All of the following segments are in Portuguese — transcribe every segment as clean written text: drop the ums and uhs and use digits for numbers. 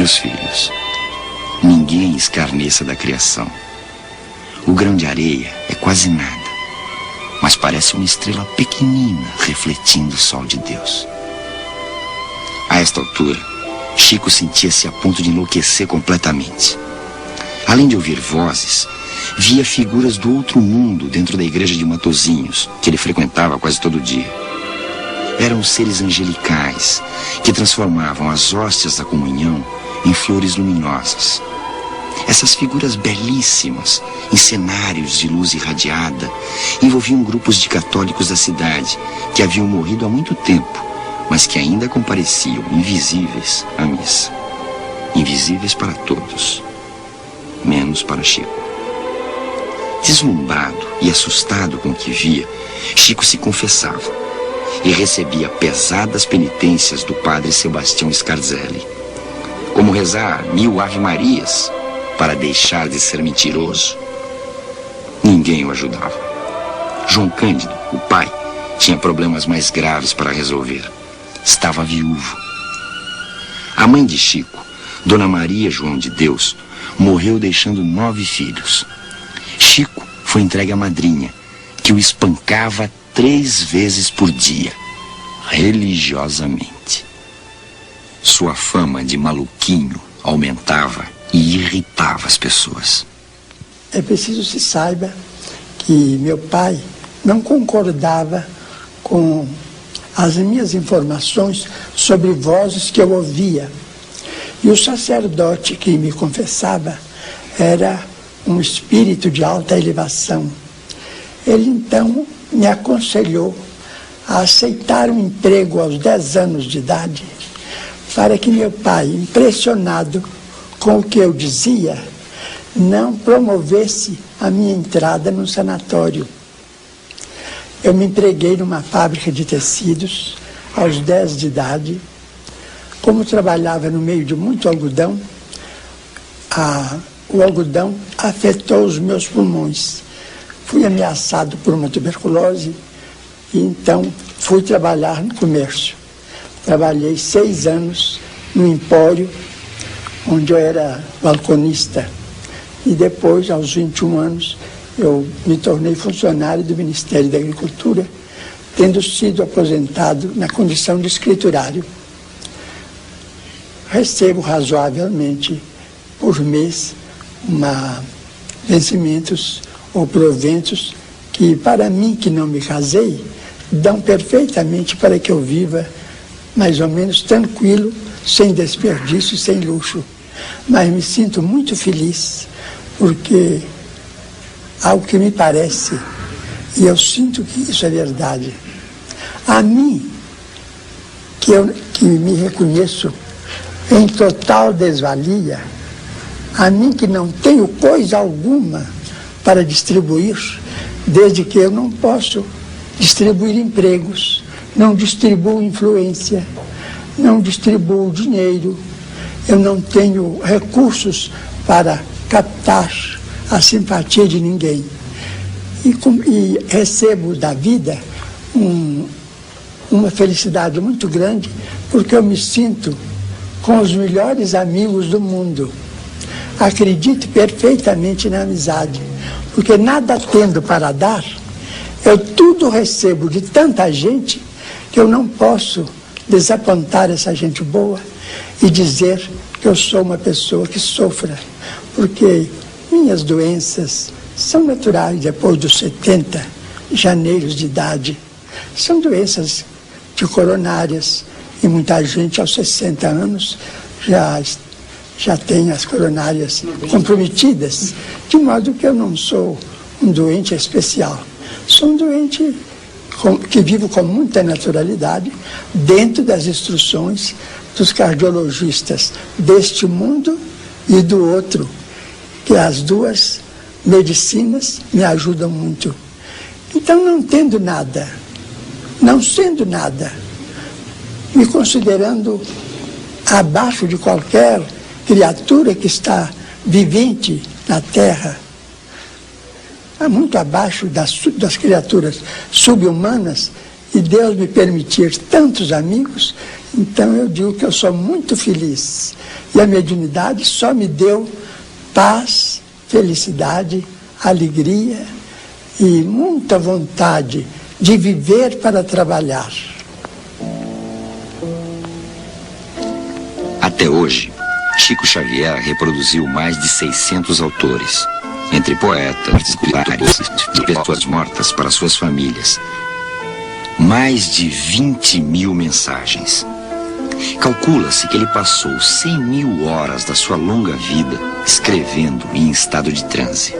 Meus filhos, ninguém escarneça da criação. O grão de areia é quase nada, mas parece uma estrela pequenina refletindo o sol de Deus. A esta altura, Chico sentia-se a ponto de enlouquecer completamente. Além de ouvir vozes, via figuras do outro mundo dentro da igreja de Matozinhos, que ele frequentava quase todo dia. Eram seres angelicais que transformavam as hóstias da comunhão em flores luminosas. Essas figuras belíssimas, em cenários de luz irradiada, envolviam grupos de católicos da cidade que haviam morrido há muito tempo, mas que ainda compareciam invisíveis à missa. Invisíveis para todos, menos para Chico. Deslumbrado e assustado com o que via, Chico se confessava e recebia pesadas penitências do padre Sebastião Scarzelli, como rezar 1000 Ave-Marias para deixar de ser mentiroso. Ninguém o ajudava. João Cândido, o pai, tinha problemas mais graves para resolver. Estava viúvo. A mãe de Chico, Dona Maria João de Deus, morreu deixando 9 filhos. Chico foi entregue à madrinha, que o espancava 3 vezes por dia, religiosamente. Sua fama de maluquinho aumentava e irritava as pessoas. É preciso se saiba que meu pai não concordava com as minhas informações sobre vozes que eu ouvia. E o sacerdote que me confessava era um espírito de alta elevação. Ele então me aconselhou a aceitar um emprego aos 10 anos de idade, para que meu pai, impressionado com o que eu dizia, não promovesse a minha entrada no sanatório. Eu me empreguei numa fábrica de tecidos aos 10 de idade. Como trabalhava no meio de muito algodão, o algodão afetou os meus pulmões. Fui ameaçado por uma tuberculose e então fui trabalhar no comércio. Trabalhei 6 anos no empório, onde eu era balconista. E depois, aos 21 anos, eu me tornei funcionário do Ministério da Agricultura, tendo sido aposentado na condição de escriturário. Recebo razoavelmente por mês vencimentos ou proventos que, para mim que não me casei, dão perfeitamente para que eu viva mais ou menos tranquilo, sem desperdício, sem luxo. Mas me sinto muito feliz, porque ao que me parece, e eu sinto que isso é verdade, a mim, que me reconheço em total desvalia, a mim que não tenho coisa alguma para distribuir, desde que eu não posso distribuir empregos, não distribuo influência, não distribuo dinheiro, eu não tenho recursos para captar a simpatia de ninguém. E recebo da vida uma felicidade muito grande, porque eu me sinto com os melhores amigos do mundo. Acredito perfeitamente na amizade, porque nada tendo para dar, eu tudo recebo de tanta gente que eu não posso desapontar essa gente boa e dizer que eu sou uma pessoa que sofra, porque minhas doenças são naturais depois dos 70 janeiros de idade. São doenças de coronárias e muita gente aos 60 anos já tem as coronárias comprometidas, de modo que eu não sou um doente especial. Sou um doente que vivo com muita naturalidade dentro das instruções dos cardiologistas deste mundo e do outro, que as duas medicinas me ajudam muito. Então, não tendo nada, não sendo nada, me considerando abaixo de qualquer criatura que está vivente na Terra, muito abaixo das criaturas sub-humanas, e Deus me permitir tantos amigos, então eu digo que eu sou muito feliz. E a mediunidade só me deu paz, felicidade, alegria e muita vontade de viver para trabalhar. Até hoje, Chico Xavier reproduziu mais de 600 autores, entre poetas, escritores e pessoas mortas para suas famílias. Mais de 20.000 mensagens. Calcula-se que ele passou 100.000 horas da sua longa vida escrevendo em estado de transe.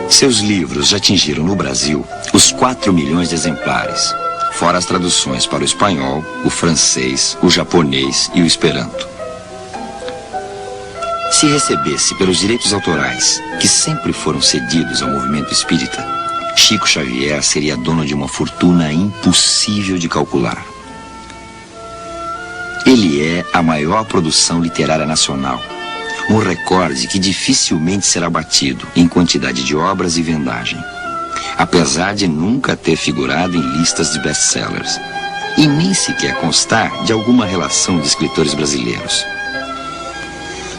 Seus livros já atingiram no Brasil os 4 milhões de exemplares, fora as traduções para o espanhol, o francês, o japonês e o esperanto. Se recebesse pelos direitos autorais, que sempre foram cedidos ao movimento espírita, Chico Xavier seria dono de uma fortuna impossível de calcular. Ele é a maior produção literária nacional, um recorde que dificilmente será batido em quantidade de obras e vendagem, apesar de nunca ter figurado em listas de best-sellers, e nem sequer constar de alguma relação de escritores brasileiros.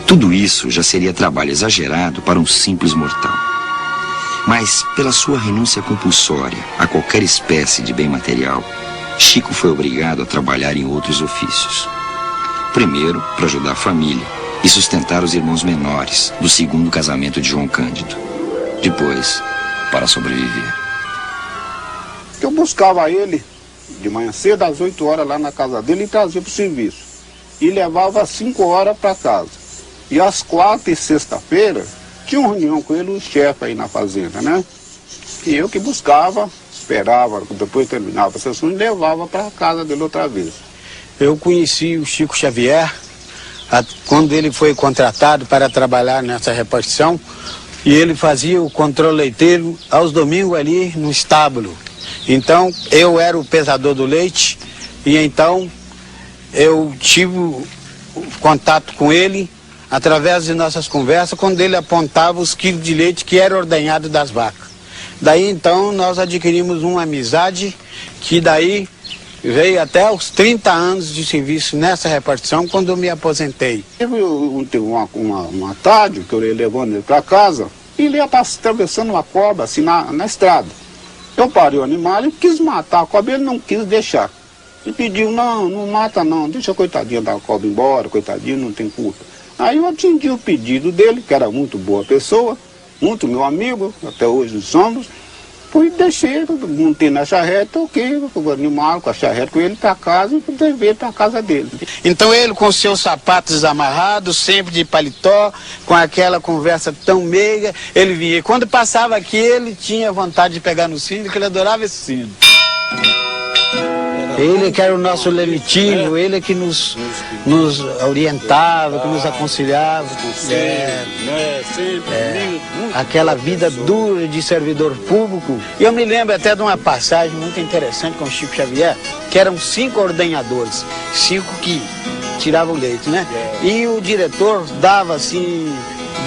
Tudo isso já seria trabalho exagerado para um simples mortal. Mas, pela sua renúncia compulsória a qualquer espécie de bem material, Chico foi obrigado a trabalhar em outros ofícios. Primeiro, para ajudar a família e sustentar os irmãos menores do segundo casamento de João Cândido. Depois, para sobreviver. Eu buscava ele de manhã cedo, às 8 horas, lá na casa dele, e trazia para o serviço. E levava às 5 horas para casa. E às 4 e sexta-feira, tinha uma reunião com ele, o chefe aí na fazenda, né? E eu que buscava, esperava, depois terminava a sessão e levava para a casa dele outra vez. Eu conheci o Chico Xavier quando ele foi contratado para trabalhar nessa repartição, e ele fazia o controle leiteiro aos domingos ali no estábulo. Então, eu era o pesador do leite, e então eu tive contato com ele através de nossas conversas, quando ele apontava os quilos de leite que era ordenhado das vacas. Daí então nós adquirimos uma amizade que daí veio até os 30 anos de serviço nessa repartição, quando eu me aposentei. Teve uma tarde que eu ia levando ele para casa e ele ia atravessando uma cobra assim na estrada. Eu parei o animal e quis matar a cobra, ele não quis deixar. Ele pediu, não mata não, deixa a coitadinha da cobra embora, coitadinha, não tem culpa. Aí eu atendi o pedido dele, que era muito boa pessoa, muito meu amigo, até hoje somos. Fui, deixei, montei na charrete, toquei o animal com a charrete com ele para casa e levei para a casa dele. Então ele com seus sapatos amarrados, sempre de paletó, com aquela conversa tão meiga, ele vinha. E quando passava aqui, ele tinha vontade de pegar no sino, porque ele adorava esse sino. Ele que era o nosso lenitivo, ele que nos orientava, que nos aconselhava. Aquela vida dura de servidor público. E eu me lembro até de uma passagem muito interessante com o Chico Xavier, que eram 5 ordenhadores, 5 que tiravam o leite, né? E o diretor dava assim,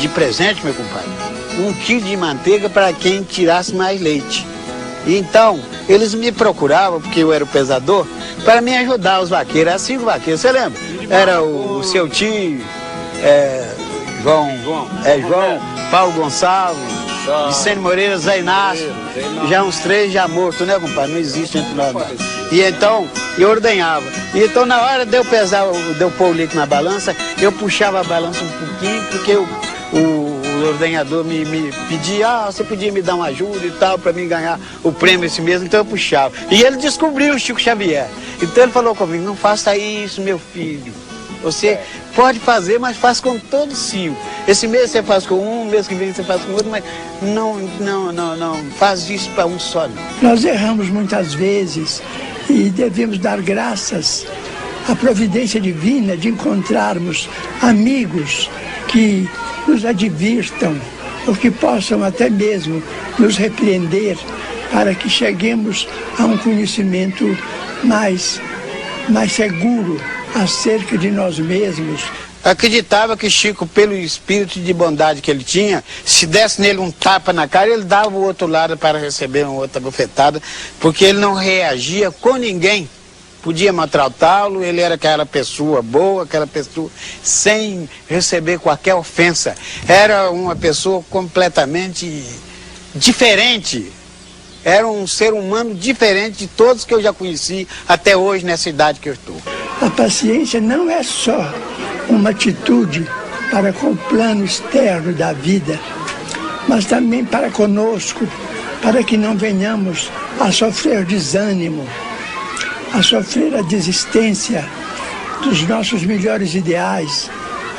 de presente, meu compadre, 1 quilo de manteiga para quem tirasse mais leite. Então, eles me procuravam, porque eu era o pesador, para me ajudar, os vaqueiros. Eram 5 vaqueiros, você lembra? Era o seu tio, João, Paulo Gonçalves, Vicente Moreira, Zé Inácio, já uns 3 já mortos, né, compadre? Não existe entre nós. E então, eu ordenhava. E então, na hora de eu pesar, de eu pôr o leite na balança, eu puxava a balança um pouquinho, porque o ordenador me pedia, você podia me dar uma ajuda e tal, para mim ganhar o prêmio esse mesmo, então eu puxava. E ele descobriu o Chico Xavier. Então ele falou comigo, não faça isso, meu filho. Você pode fazer, mas faz com todos 5. Esse mês você faz com um, mês que vem você faz com outro, mas não faz isso para um só. Nós erramos muitas vezes e devemos dar graças à providência divina de encontrarmos amigos que nos advirtam, ou que possam até mesmo nos repreender, para que cheguemos a um conhecimento mais seguro acerca de nós mesmos. Acreditava que Chico, pelo espírito de bondade que ele tinha, se desse nele um tapa na cara, ele dava o outro lado para receber uma outra bofetada, porque ele não reagia com ninguém. Podia maltratá-lo, ele era aquela pessoa boa, aquela pessoa sem receber qualquer ofensa. Era uma pessoa completamente diferente. Era um ser humano diferente de todos que eu já conheci até hoje nessa idade que eu estou. A paciência não é só uma atitude para com o plano externo da vida, mas também para conosco, para que não venhamos a sofrer desânimo, a sofrer a desistência dos nossos melhores ideais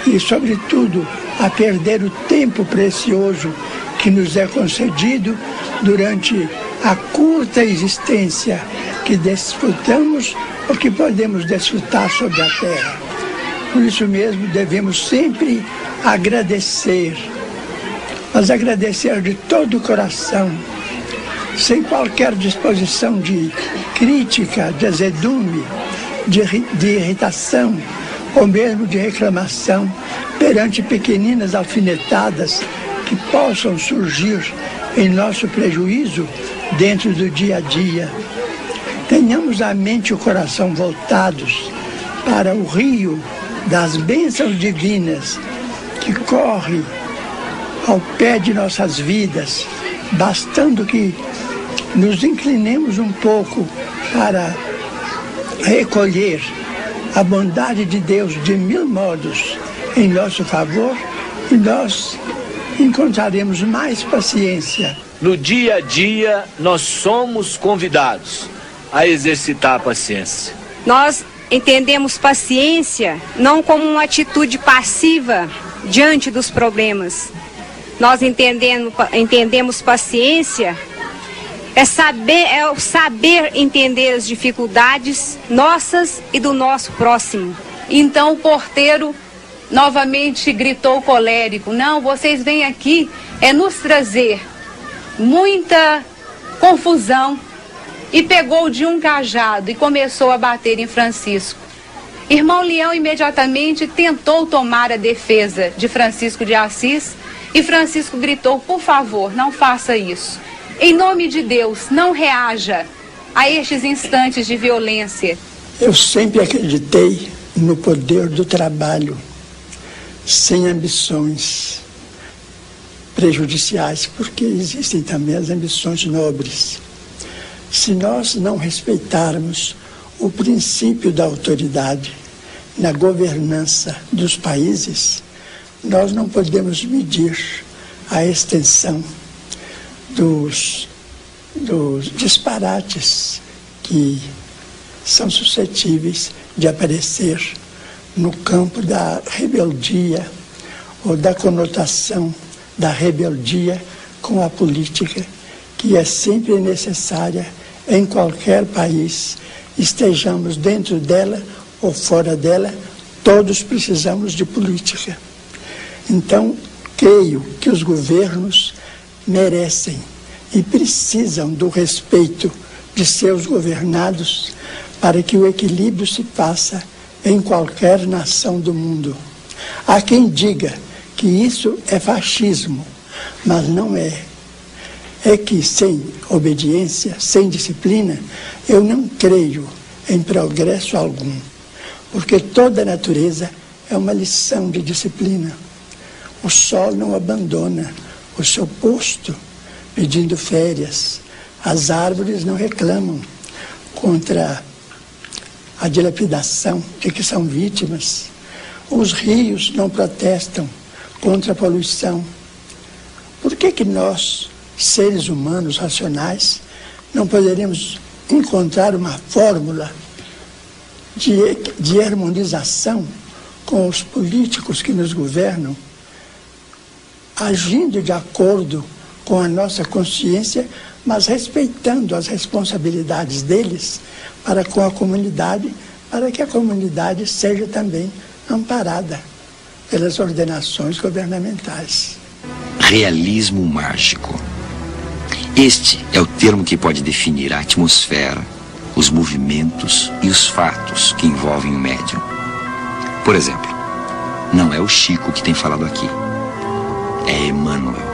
e, sobretudo, a perder o tempo precioso que nos é concedido durante a curta existência que desfrutamos ou que podemos desfrutar sobre a terra. Por isso mesmo devemos sempre agradecer, mas agradecer de todo o coração, sem qualquer disposição de crítica, de azedume, de irritação ou mesmo de reclamação perante pequeninas alfinetadas que possam surgir em nosso prejuízo dentro do dia a dia. Tenhamos a mente e o coração voltados para o rio das bênçãos divinas que corre ao pé de nossas vidas, bastando que nos inclinemos um pouco para recolher a bondade de Deus de mil modos em nosso favor, e nós encontraremos mais paciência. No dia a dia, nós somos convidados a exercitar a paciência. Nós entendemos paciência não como uma atitude passiva diante dos problemas. Nós entendemos paciência é o saber entender as dificuldades nossas e do nosso próximo. Então o porteiro novamente gritou colérico: não, vocês vêm aqui nos trazer muita confusão. E pegou de um cajado e começou a bater em Francisco. Irmão Leão imediatamente tentou tomar a defesa de Francisco de Assis e Francisco gritou: por favor, não faça isso. Em nome de Deus, não reaja a estes instantes de violência. Eu sempre acreditei no poder do trabalho, sem ambições prejudiciais, porque existem também as ambições nobres. Se nós não respeitarmos o princípio da autoridade na governança dos países, nós não podemos medir a extensão dos disparates que são suscetíveis de aparecer no campo da rebeldia ou da conotação da rebeldia com a política, que é sempre necessária em qualquer país, estejamos dentro dela ou fora dela, todos precisamos de política. Então, creio que os governos merecem e precisam do respeito de seus governados para que o equilíbrio se faça em qualquer nação do mundo. Há quem diga que isso é fascismo, mas não é. É que sem obediência, sem disciplina, eu não creio em progresso algum, porque toda a natureza é uma lição de disciplina. O sol não abandona o seu posto pedindo férias, as árvores não reclamam contra a dilapidação de que são vítimas, os rios não protestam contra a poluição. Por que nós, seres humanos racionais, não poderemos encontrar uma fórmula de harmonização com os políticos que nos governam, agindo de acordo com a nossa consciência, mas respeitando as responsabilidades deles para com a comunidade, para que a comunidade seja também amparada pelas ordenações governamentais. Realismo mágico. Este é o termo que pode definir a atmosfera, os movimentos e os fatos que envolvem o médium. Por exemplo, não é o Chico que tem falado aqui. É Emmanuel.